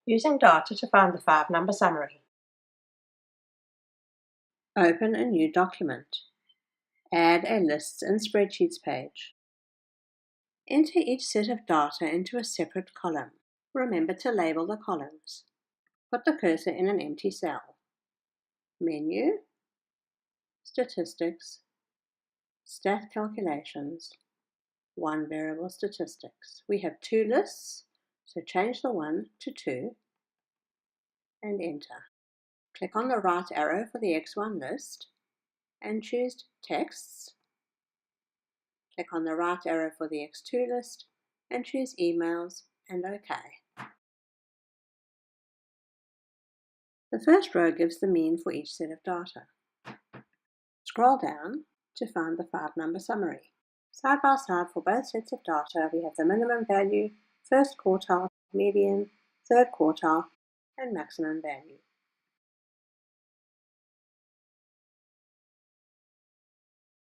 Using data to find the 5-number summary. Open a new document. Add a Lists and Spreadsheets page. Enter each set of data into a separate column. Remember to label the columns. Put the cursor in an empty cell. Menu, Statistics, Stat Calculations, 1 variable statistics. We have 2 lists, so change the 1 to 2 and enter. Click on the right arrow for the X1 list and choose Texts. Click on the right arrow for the X2 list and choose Emails and OK. The first row gives the mean for each set of data. Scroll down to find the 5-number summary. Side by side for both sets of data, we have the minimum value, first quartile, median, third quartile, and maximum value.